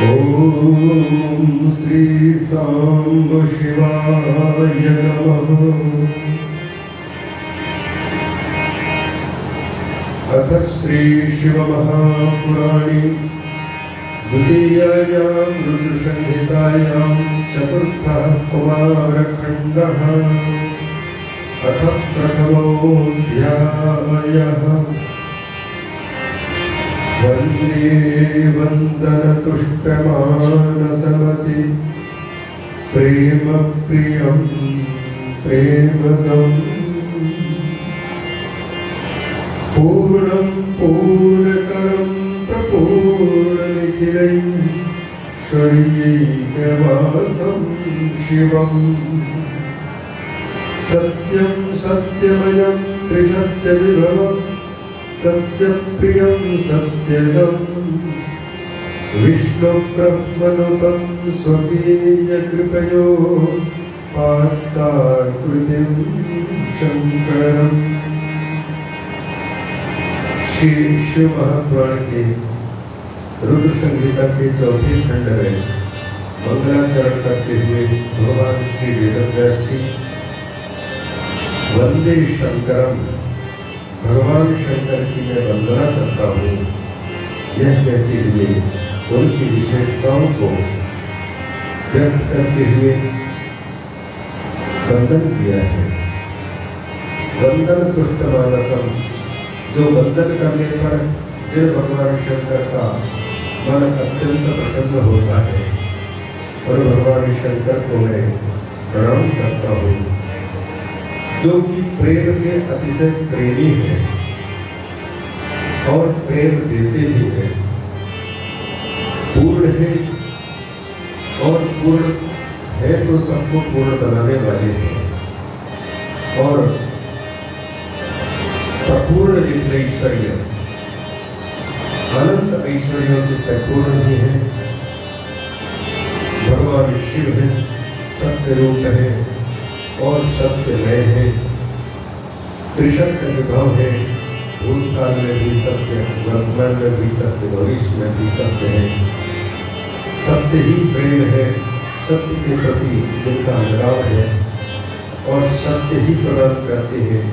ओम श्री सांब शिवाय नमः। अथ श्री शिव महापुराणे द्वितीयायां रुद्रसंहितायां चतुर्थः कुमारखण्डः। अथ प्रथमोऽध्यायः। वन्दे वन्दनतुष्टमानसमति प्रेम प्रियं प्रेमदम् पूर्णं पूर्णकरं प्रपूर्णनिखिलैश्वर्यैकवासं शिवम् सत्यं सत्यमयं त्रिसत्यविभवम् सत्यप्रियं सत्यदं विष्णुब्रह्मनुतं स्वकीयकृपयो पात्ताकृतिं शङ्करम्। श्री शिव महापुराण के रुद्र संहिता के चौथे खंड में मंगलाचरण करते हुए भगवान श्री वेदव्यास जी वंदे शंकरम, भगवान शंकर की मैं वंदना करता हूँ, यह कहते हुए उनकी विशेषताओं को व्यक्त करते हुए वंदन किया है। वंदन तुष्ट मानसम, जो वंदन करने पर जिन भगवान शंकर का मन अत्यंत प्रसन्न होता है, और भगवान शंकर को मैं प्रणाम करता हूँ, जो कि प्रेम के अतिशय प्रेमी है और प्रेम देते भी हैं, पूर्ण है और पूर्ण है तो सबको पूर्ण बनाने वाले हैं, और प्रपूर्ण ऐश्वर्य अनंत ऐश्वर्यों से परिपूर्ण भी है। भगवान शिव है, सत्य रूप है और सत्यमय है, त्रिशक्ति विभव है, भूतकाल में भी सत्य, वर्तमान में भी सत्य, भविष्य में भी सत्य है। सत्य ही प्रेम है, सत्य के प्रति जिनका लगाव है और सत्य ही प्रदान करते हैं,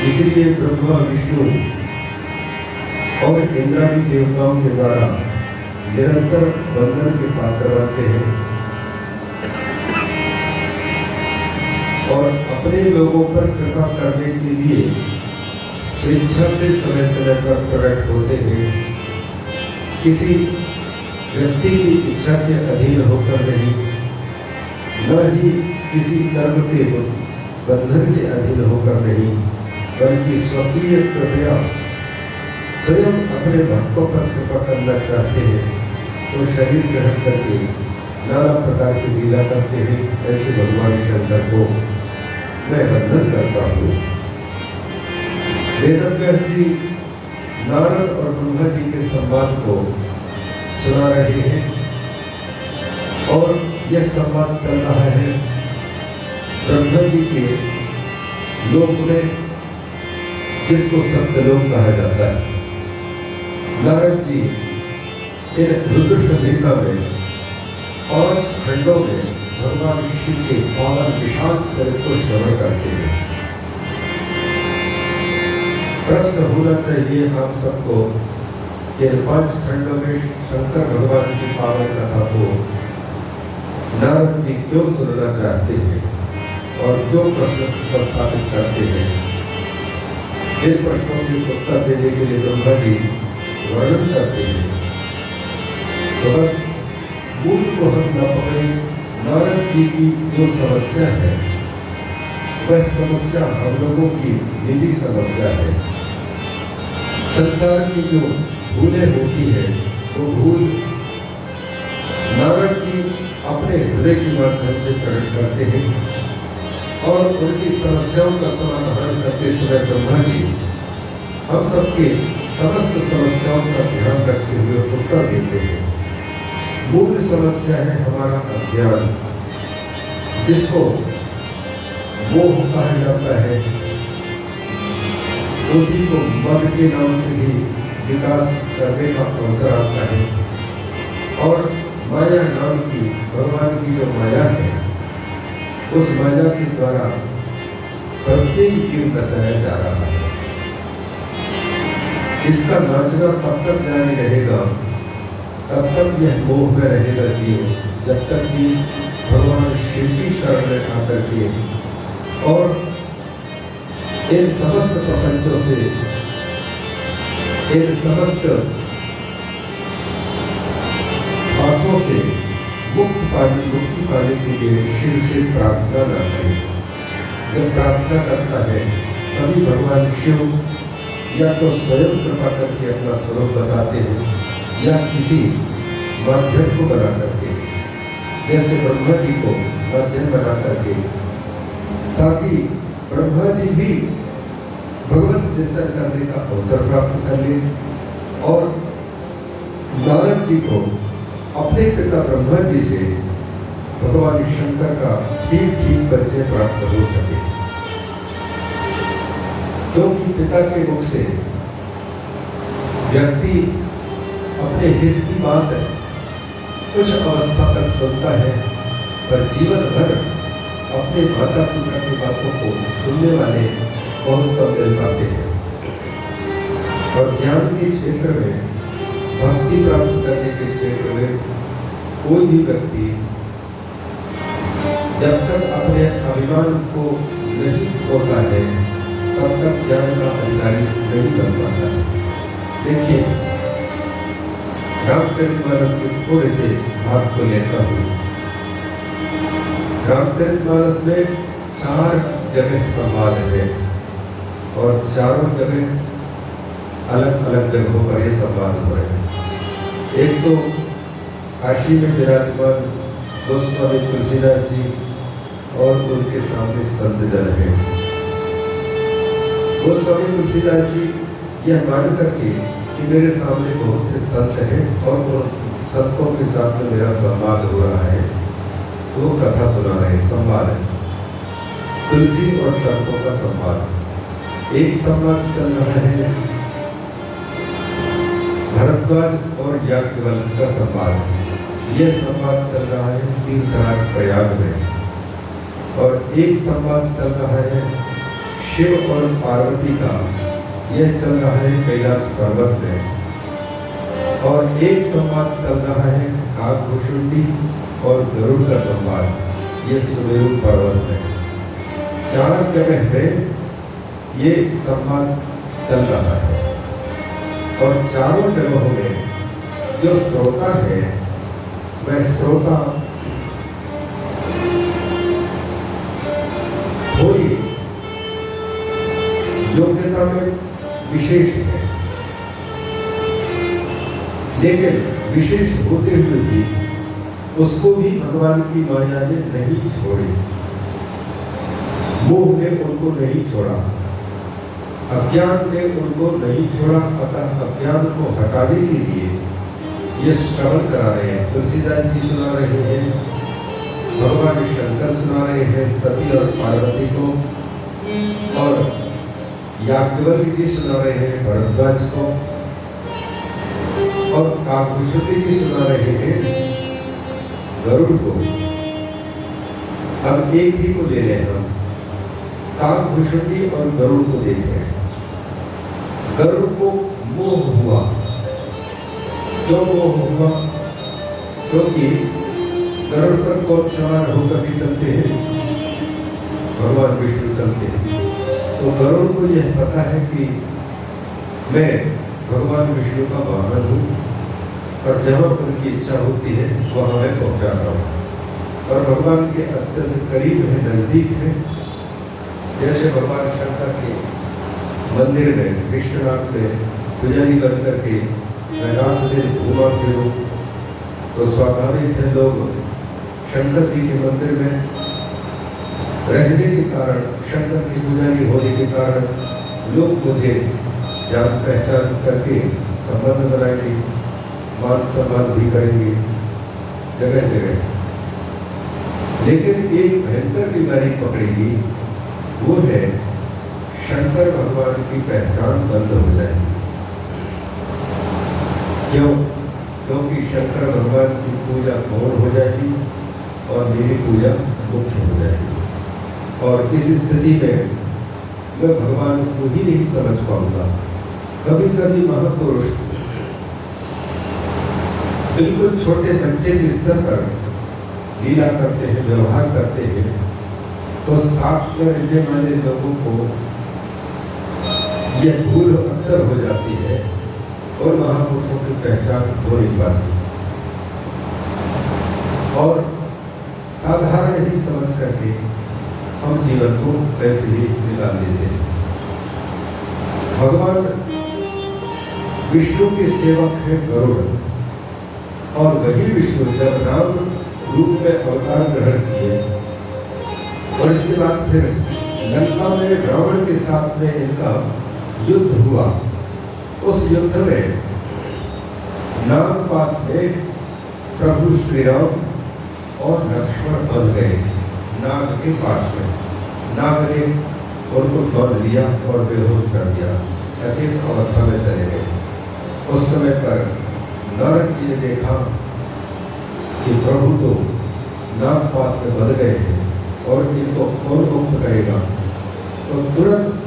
इसलिए ब्रह्मा विष्णु और इंद्रादि देवताओं के द्वारा निरंतर वंदन के पात्र बनते हैं और अपने लोगों पर कृपा करने के लिए स्वेच्छा से समय समय पर प्रकट होते हैं। किसी व्यक्ति की इच्छा के अधीन होकर नहीं, न ही किसी कर्म के बंधन के अधीन होकर नहीं, बल्कि स्वकीय कृपया स्वयं अपने भक्तों पर कृपा करना चाहते हैं तो शरीर ग्रहण करके नाना प्रकार की लीला करते हैं। ऐसे भगवान शंकर को मैं वंदन करता हूँ। वेदव्यास जी नारद और ब्रह्मा जी के संवाद को सुना रहे हैं और यह संवाद चल रहा है ब्रह्मा जी के लोक में, जिसको सत्यलोक कहा जाता है। नारद जी इन रुद्र संहिता में 5 खंडों में भगवान शिव के पावन विशाल चरित्र को श्रवण करते हैं। प्रश्न होना चाहिए आप सबको कि 5 खंडों में शंकर भगवान की पावन कथा को नारद जी क्यों सुनना चाहते हैं और क्यों प्रश्न उपस्थापित करते हैं। इन प्रश्नों के उत्तर देने के लिए ब्रह्मा जी वर्णन करते हैं। तो बस मूल को हम न पकड़े, नारद जी की जो समस्या है वह समस्या हम लोगों की निजी समस्या है। संसार की जो भूलें होती है वो भूल नारद जी अपने हृदय के माध्यम से प्रकट करते हैं और उनकी समस्याओं का समाधान करते समय ब्रह्मा जी हम सबके समस्त समस्याओं का ध्यान रखते हुए उत्तर देते हैं। मूल समस्या है हमारा अज्ञान, जिसको मोह कहा जाता है। उसी को मद के नाम से भी विकास करने का अवसर आता है। और माया नाम की भगवान की जो माया है, उस माया के द्वारा प्रत्येक जीव नचाया जा रहा है। इसका नाचना तब तक जारी रहेगा, तब तक यह मोह में रहेगा जीव, जब तक कि भगवान शिव की शरण में आकर के और इन समस्त प्रपंचों से, इन समस्त पासों से मुक्ति पाने के लिए शिव से प्रार्थना न करें। जब प्रार्थना करता है तभी भगवान शिव या तो स्वयं कृपा करके अपना स्वरूप बताते हैं या किसी माध्यम को बना करके, जैसे ब्रह्मा जी को माध्यम बना करके, ताकि ब्रह्मा जी भी भगवत चिंतन करने का अवसर प्राप्त कर ले और नारद जी को अपने पिता ब्रह्मा जी से भगवान शंकर का ठीक ठीक परिचय प्राप्त हो सके। क्योंकि पिता के मुख से व्यक्ति अपने हित की बात कुछ अवस्था तक सुनता है, पर जीवन भर अपने माता पिता की बातों को सुनने वाले बहुत कम मिल पाते हैं। और ज्ञान के क्षेत्र में, भक्ति प्राप्त करने के क्षेत्र में कोई भी व्यक्ति जब तक अपने अभिमान को नहीं खोता है, तब तक ज्ञान का अधिकारी नहीं बन पाता है। देखिए, रामचरितमानस के थोड़े से भाग को लेता हूँ। रामचरितमानस में 4 जगह संवाद है और चारों जगह अलग अलग जगहों पर ये संवाद हो रहे हैं। एक तो काशी में विराजमान गोस्वामी तुलसीदास जी और उनके सामने संत जन हैं। गोस्वामी तुलसीदास जी यह मान करके कि मेरे सामने बहुत से संत हैं और उन संतों के साथ में मेरा संवाद हो रहा है, तो कथा सुना रहे हैं, संवाद है, तुलसी और संतों का संवाद। एक संवाद चल रहा है भरद्वाज और याज्ञवल्क्य का संवाद। यह संवाद चल रहा है तीर्थराज प्रयाग में। और एक संवाद चल रहा है शिव और पार्वती का, यह चल रहा है कैलाश पर्वत में। और एक संवाद चल रहा है काकभुषुंडी और गरुड़ का संवाद, यह सुमेरु पर्वत में। 4 जगह में ये संवाद चल रहा है और चारों जगहों में जो श्रोता है, वह श्रोता थोड़ी योग्यता में विशेष है, लेकिन विशेष होते हुए भी उसको भी भगवान की माया ने नहीं छोड़ी, मोह ने उनको नहीं छोड़ा, अज्ञान ने उनको नहीं छोड़ा। अतः अज्ञान को हटाने के लिए ये श्रवण करा रहे हैं। तुलसीदास जी सुना रहे हैं, भगवान शंकर सुना रहे हैं सती और पार्वती को, और याज्ञवल्क्य जी सुना रहे हैं भरद्वाज को, और काकभुषुंडी जी सुना रहे हैं गरुड़ को। अब एक ही को ले रहे हैं हम, काकभुषुंडी और गरुड़ को देख रहे हैं। गरुड़ को मोह हुआ, क्यों मोह हुआ? क्योंकि गरुड़ पर कौन सवार होकर भी चलते हैं? भगवान विष्णु चलते हैं। तो गरुड़ को यह पता है कि मैं भगवान विष्णु का वाहन हूँ, और जहाँ उनकी इच्छा होती है वहाँ मैं पहुँच जाता हूँ, और भगवान के अत्यंत करीब है, नजदीक है। जैसे भगवान शंकर के मंदिर में विश्वनाथ में पुजारी बन करके मैं रात दिन घूमा फिरूं, तो स्वाभाविक है लोग शंकर जी के मंदिर में रहने के कारण, शंकर की पुजारी होने के कारण लोग मुझे जान पहचान करके संबंध बनाएंगे, मान सम्मान भी करेंगे जगह जगह। लेकिन एक भयंकर बीमारी पकड़ेगी, वो है शंकर भगवान की पहचान बंद हो जाएगी। क्यों? क्योंकि कि शंकर भगवान की पूजा गौण हो जाएगी और मेरी पूजा मुख्य हो जाएगी, और इस स्थिति में मैं भगवान को ही नहीं समझ पाऊंगा। कभी कभी महापुरुष बिल्कुल छोटे बच्चे के स्तर पर लीला करते हैं, व्यवहार करते हैं, तो साथ में रहने वाले लोगों को यह भूल अक्सर हो जाती है और महापुरुषों की पहचान हो नहीं पाती, और साधारण ही समझ करके हम जीवन को वैसे ही निकाल देते हैं। भगवान विष्णु के सेवक है गरुड़, और वही विष्णु जब राम रूप में अवतार ग्रहण किए और इसके बाद फिर लंका में रावण के साथ में इनका युद्ध हुआ, उस युद्ध में नागपाश में प्रभु श्री राम और लक्ष्मण बंध गए नाग के पास में। नाग ने उनको बांध लिया और बेहोश कर दिया, अचेत अवस्था में चले गए। उस समय पर नारद जी ने देखा कि प्रभु तो नागपाश में बंध गए हैं और इनको कौन मुक्त करेगा, तो तुरंत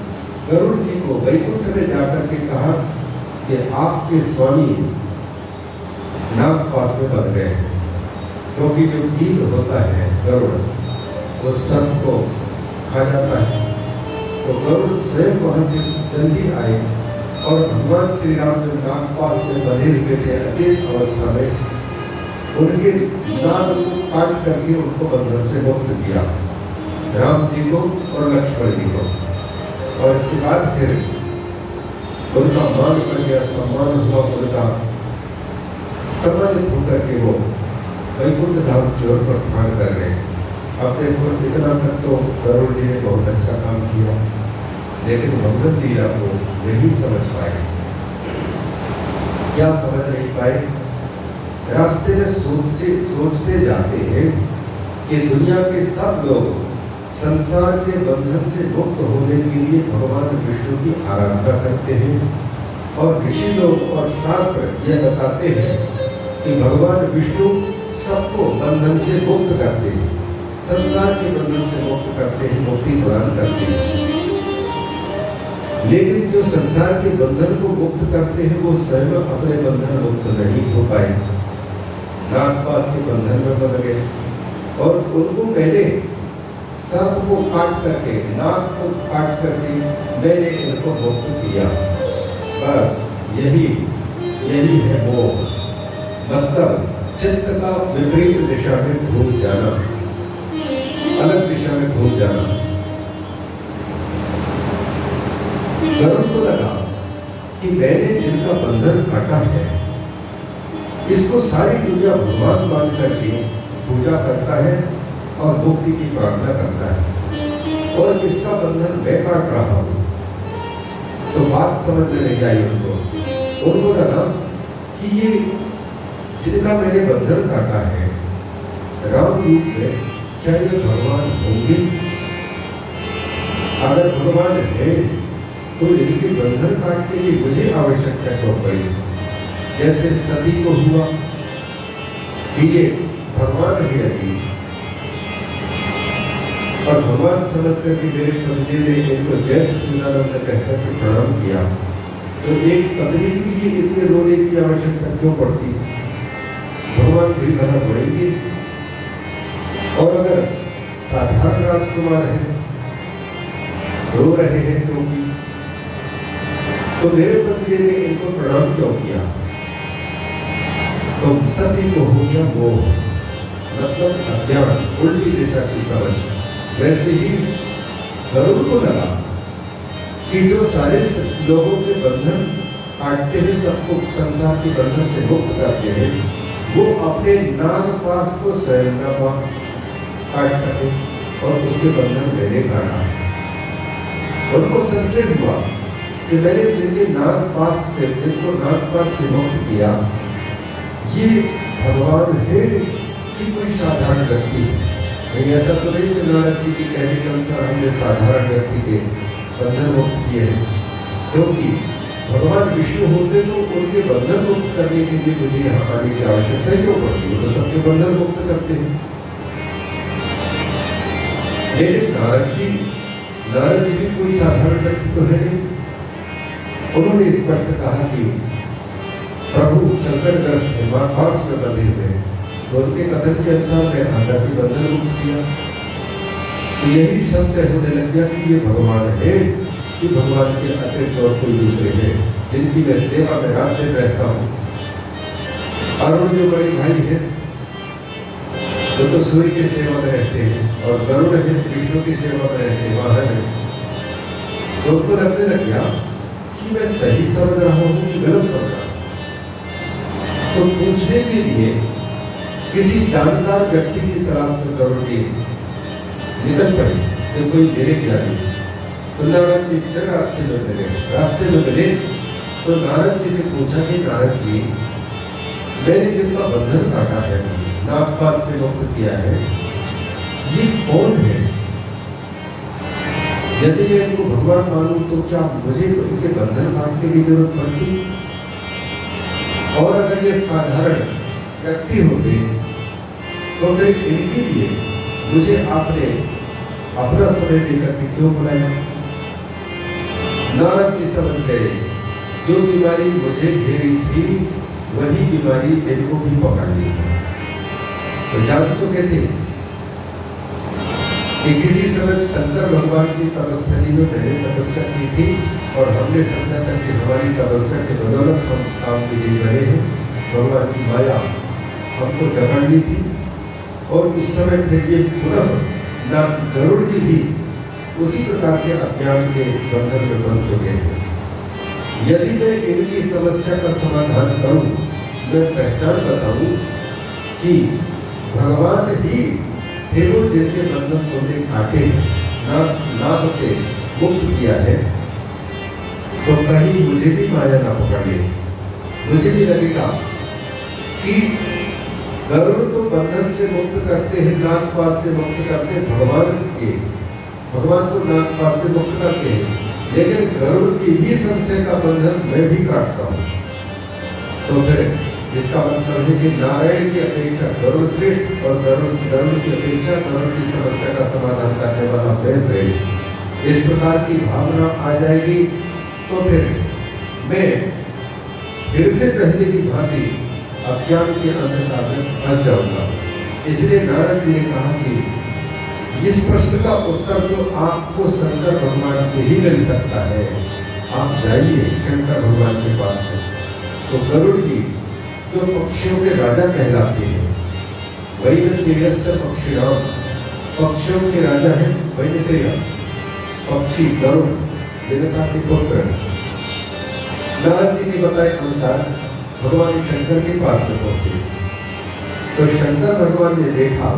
गरुड़ जी को वैकुंठ में जाकर के कहा कि आपके स्वामी नागपाश में बंध गए हैं, क्योंकि जो कीट होता है गरुड़ वो सब को खा जाता है। तो गरुड़ स्वयं वहां से जल्दी आए और भगवान श्री राम जो नागपाश में बंधे हुए थे अचेत अवस्था में, उनके नाग को काट करके उनको बंधन से मुक्त किया, राम जी को और लक्ष्मण जी को। और इसके बाद फिर उनका मान कर गया, सम्मान हुआ, उनका सम्मानित होकर के वो वैकुंठ धाम की ओर प्रस्थान कर गए। अब देखो इतना तक तो गरुड़ जी ने बहुत अच्छा काम किया, लेकिन भगवत लीला को नहीं समझ पाए। क्या समझ नहीं पाए? रास्ते में सोचते जाते हैं कि दुनिया के सब लोग संसार के बंधन से मुक्त होने के लिए भगवान विष्णु की आराधना करते हैं, और ऋषि लोग और शास्त्र यह बताते हैं कि भगवान विष्णु सबको बंधन से मुक्त करते हैं, संसार के बंधन से मुक्त करते हैं, मुक्ति प्रदान करते हैं। लेकिन जो संसार के बंधन को मुक्त करते हैं वो स्वयं अपने बंधन मुक्त नहीं हो पाए, नागपाश के बंधन में बंध गए, और उनको पहले सर्प को काट करके, नाग को काट करके मैंने इनको मुक्त किया। बस यही है वो, मतलब चित्त का विपरीत दिशा में घूम जाना, अलग दिशा में घूम जाना। गरुड़ को लगा कि मैंने जिनका बंधन काटा है इसको सारी दुनिया भगवान मान करके पूजा करता है और मुक्ति की प्रार्थना करता है, और इसका बंधन मैं काट रहा हूं। तो बात समझ में नहीं आई उनको लगा कि ये जिनका मैंने बंधन काटा है राम रूप में, क्या ये भगवान होंगे? अगर भगवान है तो इनके बंधन काटने की मुझे आवश्यकता क्यों पड़ी? जैसे सती को हुआ कि ये भगवान है यदि, और भगवान समझ करके मेरे पत्नी ने इनको जय सच्चिदानंद कहकर के प्रणाम किया, तो एक पत्नी के लिए इतने रोने की आवश्यकता क्यों पड़ती? भगवान भी भला बढ़ेंगे। और अगर साधारण राजकुमार है, रो रहे हैं क्योंकि, तो मेरे पति ने इनको प्रणाम क्यों किया? तो सती को हो गया मोह, मतलब अज्ञान, उल्टी दिशा की समझ। वैसे ही गरुड़ को लगा कि जो सारे लोगों के बंधन काटते हैं, सबको संसार के बंधन से मुक्त करते हैं, वो अपने नागपाश को स्वयं न काट सके, और उसके बंधन मैंने काटा। उनको संशय हुआ कि मैंने जिनको नागपाश से मुक्त किया, ये भगवान है कि कोई साधारण व्यक्ति है? कहीं ऐसा तो नहीं कि नारद जी के कहने के अनुसार हमने साधारण व्यक्ति के बंधन मुक्त किए हैं, क्योंकि भगवान विष्णु होते तो उनके बंधन मुक्त करने के लिए मुझे यहाँ आने की आवश्यकता क्यों पड़ती? वो तो सबके बंधन मुक्त करते हैं। लेकिन नारद जी भी कोई साधारण व्यक्ति तो है नहीं। उन्होंने स्पष्ट कहा कि प्रभु संकटग्रस्त है, महापाश में बंधे हुए हैं, तो उनके कथन के अनुसार मैं आकर के बंधन मुक्त किया। तो यही संशय होने लग गया कि ये भगवान है कि भगवान के अतिरिक्त और कोई दूसरे हैं जिनकी मैं सेवा में रात दिन रहता हूँ। अरुण जो बड़े भाई हैं वो तो सूर्य की सेवा में रहते हैं और गरुड़ है विष्णु की सेवा में रहते हैं, वाहन है। तो उनको लगने लग गया कि मैं सही समझ रहा हूँ कि गलत समझ रहा हूँ। तो पूछने के लिए किसी जानकार व्यक्ति की तलाश में गरुड़ जी निकल पड़े तो कोई मेरे ज्ञानी। तो नारद जी फिर रास्ते में मिले तो नारद जी से पूछा कि नारद जी, मैंने जिनका बंधन काटा है, नागपाश से मुक्त किया है, ये कौन है? यदि मैं इनको भगवान मानूं तो क्या मुझे इनके बंधन काटने की जरूरत पड़ती? और अगर ये साधारण व्यक्ति होते तो फिर इनके लिए मुझे आपने अपना समय देकर के क्यों बुलाया? नारद जी समझ गए जो बीमारी मुझे घेरी थी वही बीमारी इनको भी पकड़ ली है। तो जान चुके थे कि किसी समय शंकर भगवान की तपस्थली में मैंने तपस्या की थी और हमने समझा था कि हमारी तपस्या के बदौलत हम काम विजयी बने हैं। भगवान की माया हमको जकड़ ली थी और उस समय फिर ये पुनः गरुड़ जी भी उसी प्रकार के अज्ञान के बंधन में बंध चुके हैं। यदि मैं इनकी समस्या का समाधान करूं, मैं पहचान बताऊं कि भगवान ही थे वो जिनके बंधन तुमने काटे, नाग से मुक्त किया है, तो कहीं मुझे भी माया ना पकड़ ले। मुझे भी लगेगा कि गरुड़ तो बंधन से मुक्त करते हैं, नागपाश से मुक्त करते हैं भगवान को नागपाश से मुक्त करते हैं, लेकिन गरुड़ की भी संशय का बंधन मैं भी काटता हूँ। तो फिर इसका मतलब है कि नारायण की अपेक्षा गरुड़ श्रेष्ठ और गरुड़ की अपेक्षा गरुड़ की समस्या का समाधान करने वाला मैं श्रेष्ठ। इस प्रकार की भावना आ जाएगी तो फिर मैं फिर से पहले की भांति अज्ञान के अंधकार में फंस जाऊंगा। इसलिए नारद जी ने कहा कि इस प्रश्न का उत्तर तो आपको शंकर भगवान से ही मिल सकता है, आप जाइए शंकर भगवान के पास में। तो गरुड़ जी जो पक्षियों के राजा कहलाते हैं, वैनतेयश्च पक्षिणाम, पक्षियों के राजा हैं वैनतेय, पक्षी गरुड़ देवता के पुत्र। नारद जी के बताए अनुसार भगवान शंकर के पास में पहुंचे तो शंकर भगवान ने देखा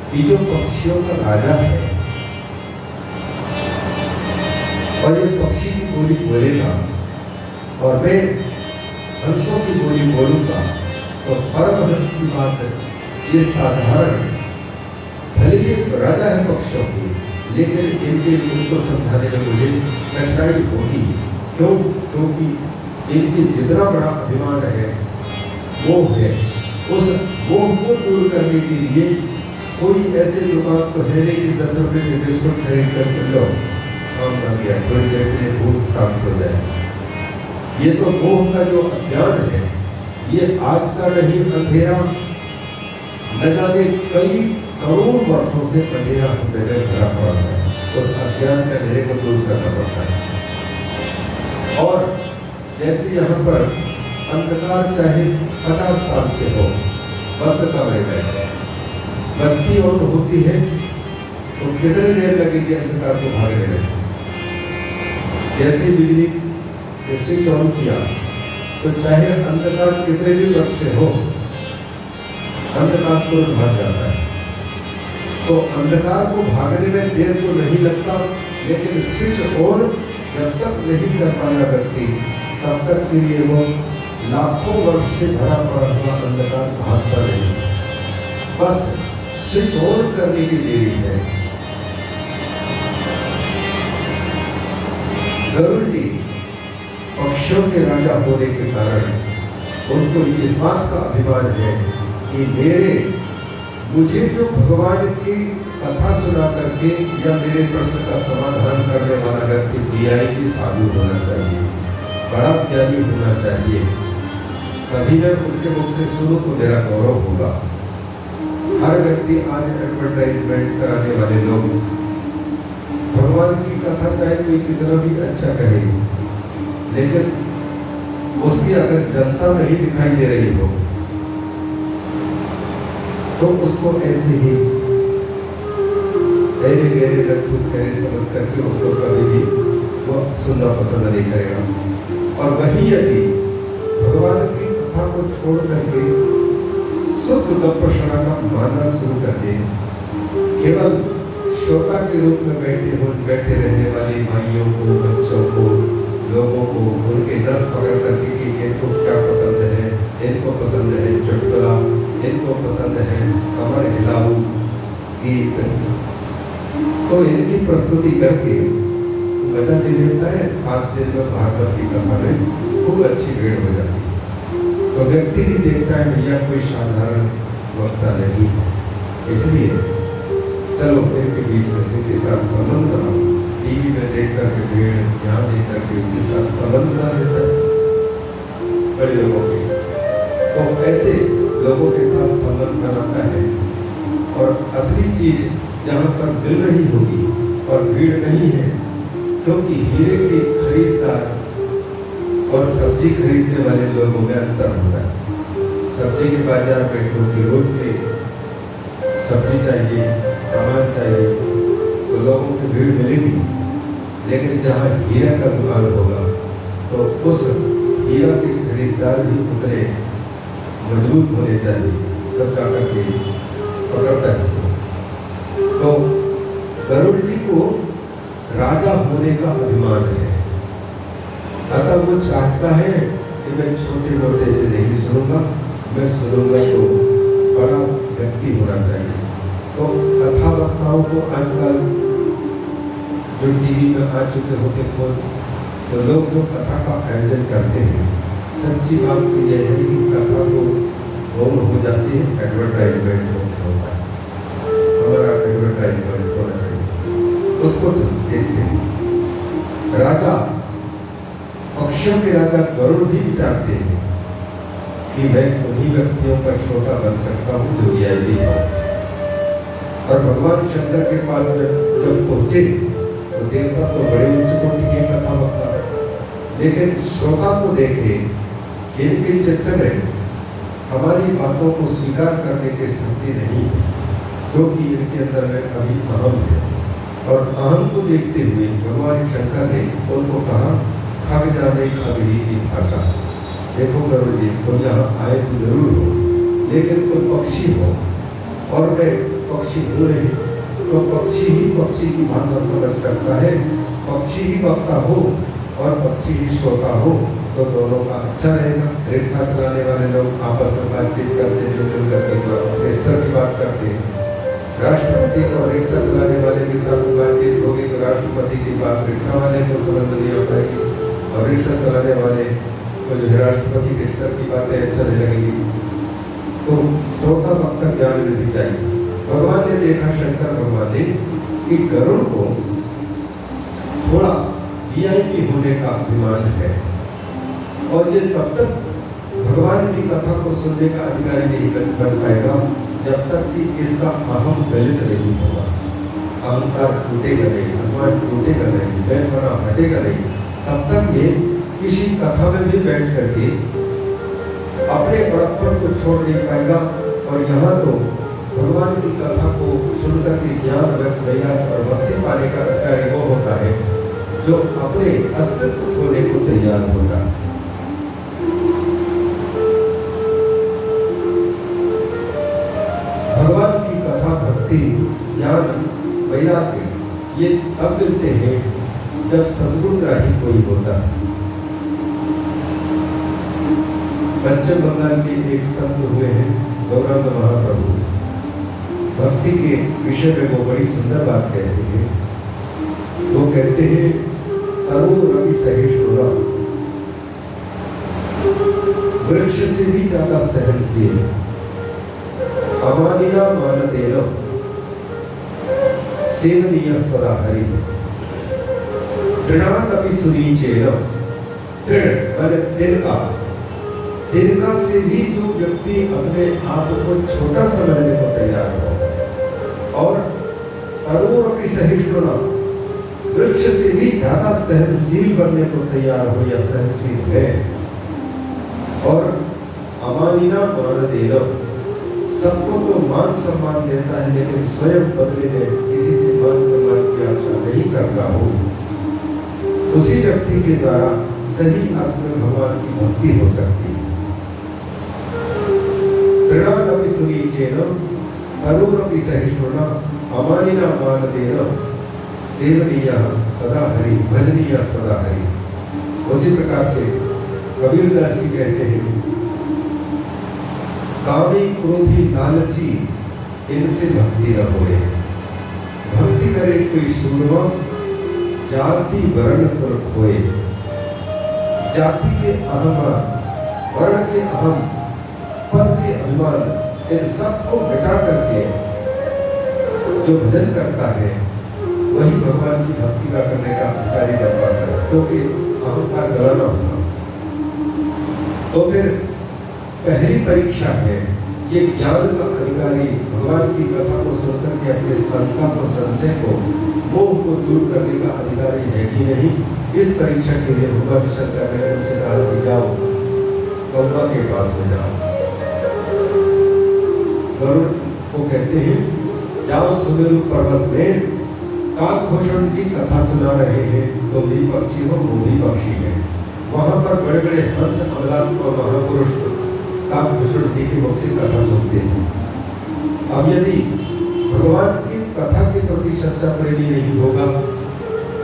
कि जो पक्षियों का राजा है और ये पक्षी की बोली बोलेगा और मैं हंसों की बोली बोलूंगा, तो परमहंस की बात ये साधारण, भले ये राजा है पक्षियों की, लेकिन उनको समझाने में मुझे कठिनाई होगी। क्यों? क्योंकि इनकी जितना बड़ा अभिमान है, मोह है, उस मोह को दूर करने के लिए कोई ऐसे दुकान तो है नहीं कि 10 रुपए के बिस्कुट खरीद करके लो, काम कर गया, थोड़ी देर के लिए भूख शांत हो जाए। ये तो मोह का जो अज्ञान है, ये आज का नहीं अंधेरा, न जाने कई करोड़ वर्षों से अंधेरा हृदय में भरा पड़ा है। उस अज्ञान के अंधेरे को दूर करना पड़ता है। और जैसे यहाँ पर अंधकार चाहे 50 साल से हो, बंद कमरे में बत्ती ऑन होती है तो कितनी देर लगेगी अंधकार को भागने में? जैसे बिजली स्विच ऑन किया तो चाहे अंधकार कितने भी वर्ष से हो, अंधकार तुरंत भाग जाता है। तो अंधकार को भागने में देर तो नहीं लगता, लेकिन स्विच ऑन जब तक नहीं कर पाया व्यक्ति, तब तक फिर ये वो लाखों वर्ष से भरा पड़ा हुआ अंधकार भागता नहीं। बस स्विच ऑन करने की देरी है। गरुड़ जी पक्षों के राजा होने के कारण उनको इस बात का अभिमान है कि मुझे जो भगवान की कथा सुना करके या मेरे प्रश्न का समाधान करने वाला व्यक्ति वीआईपी साधु होना चाहिए, बड़ा ज्ञानी होना चाहिए, तभी मैं उनके मुख से सुनूं तो मेरा गौरव होगा। हर व्यक्ति आज एडवर्टाइजमेंट कराने वाले लोग भगवान की कथा चाहे कोई कितना भी अच्छा कहे, लेकिन उसकी अगर जनता नहीं दिखाई दे रही हो तो उसको ऐसे ही गहरे गहरे लत्थू खैरे समझ करके उसको कभी भी वो सुनना पसंद नहीं करेगा। और वही यदि भगवान की कथा को छोड़ करके शुद्ध गप्पशरा का मानना शुरू कर दे, केवल श्रोता के रूप में बैठे रहने वाली माइयों को, बच्चों को, लोगों को उनके रस पकड़ करके कि इनको क्या पसंद है, इनको पसंद है चुटकुला, इनको पसंद है कमर हिलाऊ गीत, तो इनकी प्रस्तुति करके मजा ले लेता है। 7 दिन में भागवत की कथा में खूब अच्छी भीड़ हो जाती है, तो व्यक्ति भी देखता है भैया कोई साधारण वक्ता नहीं है, इसलिए चलो इनके बीच में से के साथ संबंध बनाओ। टीवी में देख करके भीड़, यहाँ देख करके उनके साथ संबंध बना लेता है बड़े लोगों के, तो ऐसे लोगों के साथ संबंध बनाता है। और असली चीज जहाँ पर मिल रही होगी और भीड़ नहीं है, क्योंकि हीरे के खरीददार और सब्जी खरीदने वाले लोगों में अंतर होता है। सब्जी के बाजार में क्योंकि रोज के सब्जी चाहिए, सामान चाहिए, तो लोगों की भीड़ मिलेगी, लेकिन जहाँ हीरा का दुकान होगा तो उस हीरा के खरीददार भी उतने मजबूत होने चाहिए, तब जाकर के पकड़ता है उसको। तो गरुड़ जी को राजा होने का अभिमान है, अतः वो चाहता है कि मैं छोटे मोटे से नहीं सुनूंगा, मैं सुनूंगा तो बड़ा व्यक्ति होना चाहिए। तो कथा वक्ताओं को आजकल जो टीवी में आ चुके होते खोज, तो लोग जो कथा का आयोजन करते हैं, सच्ची बात तो यह है कि कथा तो गौण हो जाती है, एडवर्टाइजमेंट मुख्य होता है। हमारा एडवर्टाइजमेंट होना चाहिए, उसको तो देखते हैं। राजा, पक्षों के राजा गरुड़ भी विचारते हैं कि मैं उन्हीं व्यक्तियों का श्रोता बन सकता हूँ जो वीआईपी हो। और भगवान शंकर के पास जब पहुंचे तो देवता तो बड़े उच्च कोटि के कथा वक्ता, लेकिन श्रोता को देखे कि इनके चित्त में हमारी बातों को स्वीकार करने की शक्ति नहीं है, क्योंकि इनके अंदर में अभी अहम है। और अहम को देखते हुए भगवान शंकर ने उनको कहा, खग जाने खगही की भाषा। देखो गरुड़ जी, तुम यहाँ आए तो जरूर हो, लेकिन तुम पक्षी हो और मैं पक्षी हो रहे, तो पक्षी ही पक्षी की भाषा समझ सकता है। पक्षी ही वक्ता हो और पक्षी ही श्रोता हो तो दोनों का अच्छा रहेगा। रिक्शा चलाने वाले लोग आपस में बातचीत करते हैं, जुल करके तो अपने स्तर की बात करते हैं। राष्ट्रपति और रिक्शा चलाने वाले के साथ बातचीत होगी तो राष्ट्रपति की बात रिक्शा वाले को समझ नहीं आ पाएगी, और रिक्शा चलाने वाले को जो है राष्ट्रपति के स्तर की बातें अच्छा नहीं लगेगी। तो श्रोता वक्ता ज्ञान वृद्धि चाहिए। भगवान ने देखा, शंकर भगवान ने, कि गरुड़ को थोड़ा वीआईपी होने का अभिमान है, और ये तब तक भगवान की कथा को सुनने का अधिकारी नहीं बन पाएगा जब तक कि इसका अहम गलित नहीं होगा। अहंकार टूटेगा नहीं, भगवान टूटेगा नहीं, मैं बना हटेगा नहीं, तब तक ये किसी कथा में भी बैठ करके अपने बड़प्पन को छोड़ नहीं पाएगा। और यहाँ तो भगवान की कथा को सुनकर के ज्ञान व्यक्त और भक्ति पाने का अधिकारी वो होता है जो अपने अस्तित्व खोने को तैयार होगा। भगवान की कथा, भक्ति, ज्ञान, वैराग्य ये तब मिलते हैं जब सद्गुणग्राही कोई होता है। पश्चिम बंगाल के एक संत हुए हैं गौरांग महाप्रभु, भक्ति के विषय में वो बड़ी सुंदर बात कहते हैं। वो कहते हैं, तरु रवि सहिष्णुना वृक्ष से भी ज्यादा सहनशील, अमानिना मानदेन सेवनीय सदा हरि, तृणादपि सुनीचेन, तृण माने तिनका से भी जो व्यक्ति अपने आप को छोटा समझने को तैयार हो, और तरोरपि सहिष्णुना, वृक्ष से भी ज्यादा सहनशील बनने को तैयार हो या सहनशील है, और अमानिना मानदेन, सबको तो मान सम्मान देता है लेकिन स्वयं बदले में किसी से मान सम्मान की आशा नहीं करता हो, उसी व्यक्ति के द्वारा सही अर्थ में भगवान की भक्ति हो सकती है। तृणादपि सुनीचेन, तरोरपि सहिष्णुना, अमानिना मानदेन सेवनीयः सदा हरि, भजनीय सदा हरि। उसी प्रकार से कबीरदास जी कहते हैं, कामी क्रोधी लालची इनसे भक्ति न होए, भक्ति करे कोई सूरमा, जाति वर्ण कुल खोए। जाति के अहमान, वर्ण के अहम, पद के अभिमान, इन सबको मिटा करके जो भजन करता है वही भगवान की भक्ति का करने का अधिकारी बन पाता है, क्योंकि अहंकार गलाना होगा। तो फिर पहली परीक्षा है, ये ज्ञान का अधिकारी भगवान की कथा को सुनकर के अपने शंका को, संशय को, मोह को दूर करने का अधिकारी है कि नहीं। इस परीक्षा के लिए भगवान शंकर ने उनसे कहा कि जाओ गंगा के पास में जाओ। गरुड़ को कहते हैं, जाओ सुमेरु पर्वत में, काकभूषण जी कथा सुना रहे हैं, तुम भी पक्षी हो, वो भी पक्षी है। वहां पर बड़े बड़े हंस, अमलात्मा और महापुरुष काकभूषण जी की मुख से कथा सुनते हैं। अब यदि भगवान की कथा के प्रति सच्चा प्रेमी नहीं होगा,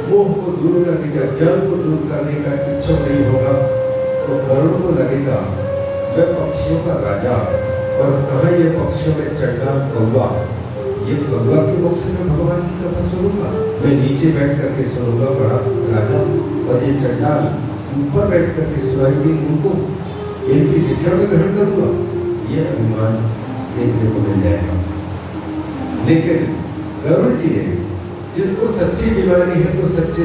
मोह को दूर करने का, ज्ञान को दूर करने का इच्छुक नहीं होगा, तो गरुड़ को लगेगा मैं पक्षियों का राजा, और कहाँ ये पक्षियों में चंडाल कौवा, ये कौवा के मुख से मैं भगवान की कथा सुनूंगा, मैं नीचे बैठ करके सुनूंगा बड़ा राजा, और ये चंडाल ऊपर बैठ करके सुनाएंगे उनको, इनकी शिक्षा में ग्रहण करूंगा, ये अभिमान देखने को मिल जाएगा। लेकिन गरुड़ जी ने, जिसको सच्ची बीमारी है तो सच्चे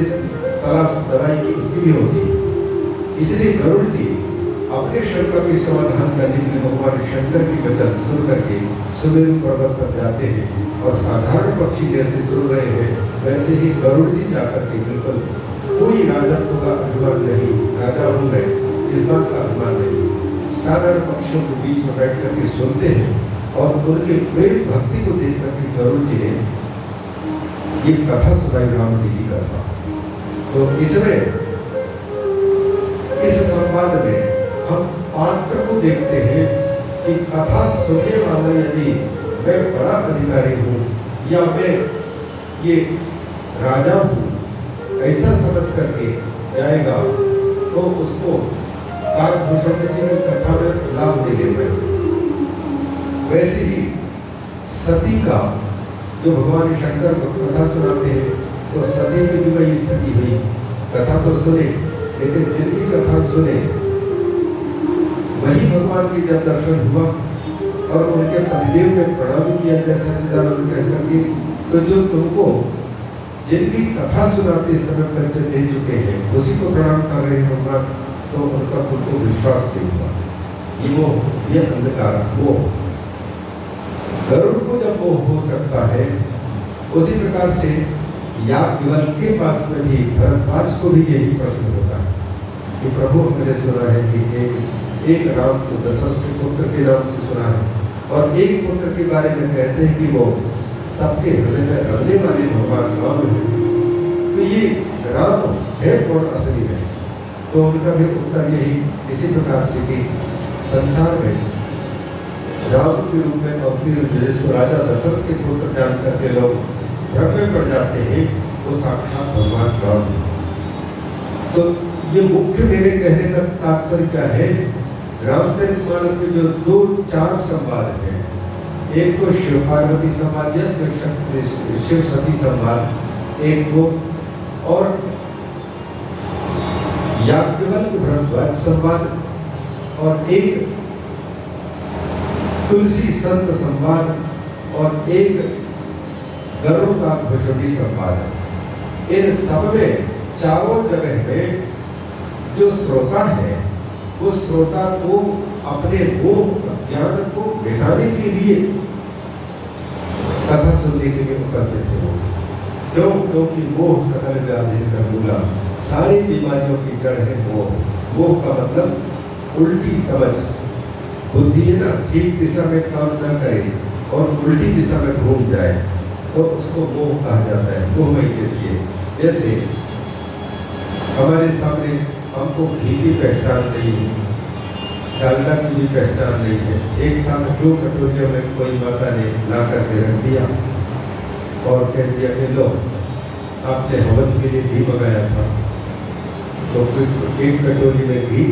तलाश दवाई की उसकी भी होती है, इसलिए गरुड़ जी अपने शंका के समाधान करने के लिए भगवान शंकर की वचन सुन करके सुमेरु पर्वत पर जाते हैं, और साधारण पक्षी जैसे सुन रहे हैं वैसे ही गरुड़ जी जाकर के बिल्कुल कोई राजत्व का अभिमान नहीं, राजा हूं मैं, इस बात का अभिमान नहीं, साधारण पक्षियों के बीच में बैठ करके सुनते हैं, और उनके प्रेम भक्ति को देख करके गरुड़ जी ने ये कथा सुनाई, राम जी की कथा। तो इसमें, इस संवाद में हम पात्र को देखते हैं कि कथा सुनने वाला यदि मैं बड़ा अधिकारी हूँ या मैं ये राजा हूँ ऐसा समझ करके जाएगा, तो उसको काकभूषण जी की कथा में लाभ नहीं ले पाएंगे। वैसे ही सती का जो भगवान शंकर को कथा सुनाते हैं, तो सती की भी वही स्थिति हुई, कथा तो सुने, लेकिन जिनकी कथा सुने वही भगवान की जब दर्शन हुआ और उनके पतिदेव ने प्रणाम किया जय सच्चिदानंद कह करके, तो जो तुमको जिनकी कथा सुनाते समय परिचय दे चुके हैं उसी को प्रणाम कर रहे हैं भगवान, तो उनका तुमको विश्वास नहीं हुआ। ये वो, ये अंधकार वो गरुड़ को जब वो हो सकता है, उसी प्रकार से याज्ञवल्क्य के पास में भी भरद्वाज को भी यही प्रश्न होता है कि प्रभु हमने सुना है कि एक राम तो दशरथ के पुत्र के नाम से सुना है, और एक पुत्र के बारे में कहते हैं कि वो सबके हृदय में रहने वाले भगवान राम है, तो ये राम है कौन असली में? तो उनका भी उत्तर यही इसी प्रकार से कि संसार में राम के रूप में अवतीर्ण जिसको राजा दशरथ के पुत्र जान करके लोग भ्रम में पड़ जाते हैं, वो साक्षात भगवान राम। तो ये मुख्य मेरे कहने का तात्पर्य क्या है, रामचरितमानस में जो 2-4 संवाद हैं, एक तो शिव पार्वती संवाद या शिव सती संवाद एक को, और याज्ञवल्क्य भरद्वाज संवाद और एक तुलसी संत संवाद और एक गरुड़ का भुषुंडी संवाद। इन सब में चारों जगह में जो श्रोता है उस श्रोता को अपने मोह ज्ञान को मिटाने के लिए कथा सुनने के लिए उपस्थित है। क्यों? क्योंकि मोह सकल व्याधि का मूला, सारी बीमारियों की जड़ है मोह। मोह का मतलब उल्टी समझ, बुद्धि है ना, ठीक दिशा में काम न करे और उल्टी दिशा में घूम जाए तो उसको मोह कहा जाता है, मोहमयी चित्त। जैसे हमारे सामने हमको घी की पहचान नहीं है, डालडा की भी पहचान नहीं है। एक साथ 2 कटोरियों में कोई माता ने ला करके रख दिया और कह दिया कि लो, आपने हवन के लिए घी मंगाया था, तो एक कटोरी में घी,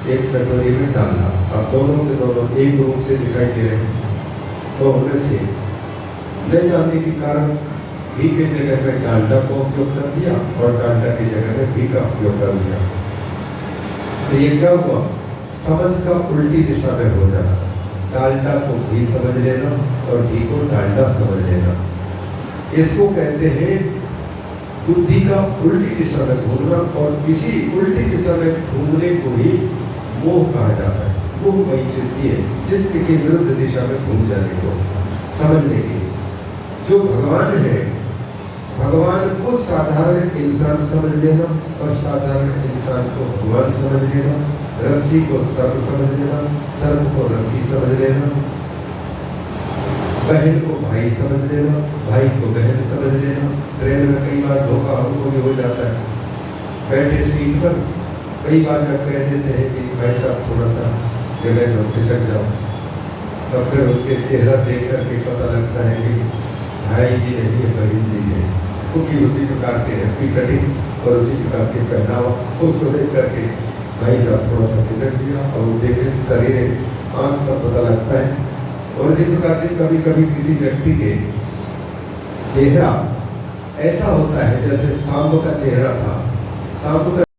एक कटोरी में डालडा, अब दोनों के दोनों एक रूप से दिखाई दे रहे हैं। तो उनमें से न जानने के कारण घी के जगह में डालडा का उपयोग कर दिया और डालडा की जगह में घी का उपयोग कर दिया। तो ये क्या हुआ? समझ का उल्टी दिशा में हो जाना। डालडा को घी समझ लेना और घी को डालडा समझ लेना, इसको कहते हैं बुद्धि का उल्टी दिशा में घूमना। और इसी उल्टी दिशा में घूमने को ही मोह कहा जाता है। मोहमयी चित्त है, चित्त के विरुद्ध दिशा में घूम जाने को समझने के। जो भगवान है, भगवान को साधारण इंसान समझ लेना और साधारण इंसान को भगवान समझ लेना, रस्सी को सर्प समझ लेना, सर्प को रस्सी समझ लेना, बहन को भाई समझ लेना, भाई को बहन समझ लेना। ट्रेन में कई बार धोखा हमको भी हो जाता है, बैठे सीट पर कई बार जब कह देते हैं कि भाई साहब थोड़ा सा जगह तो खिसक जाओ, तब फिर उनके चेहरा देख करके पता लगता है कि भाई जी नहीं है, बहन जी है। क्योंकि उसी प्रकार के हैप्पी कटिंग और उसी प्रकार के पहनावा, उसको देख करके भाई साहब थोड़ा सा खिसक दिया और वो देखे तरीरे आंख का पता लगता है। और इसी प्रकार से कभी कभी किसी व्यक्ति के चेहरा ऐसा होता है जैसे सांब का चेहरा था। सांब का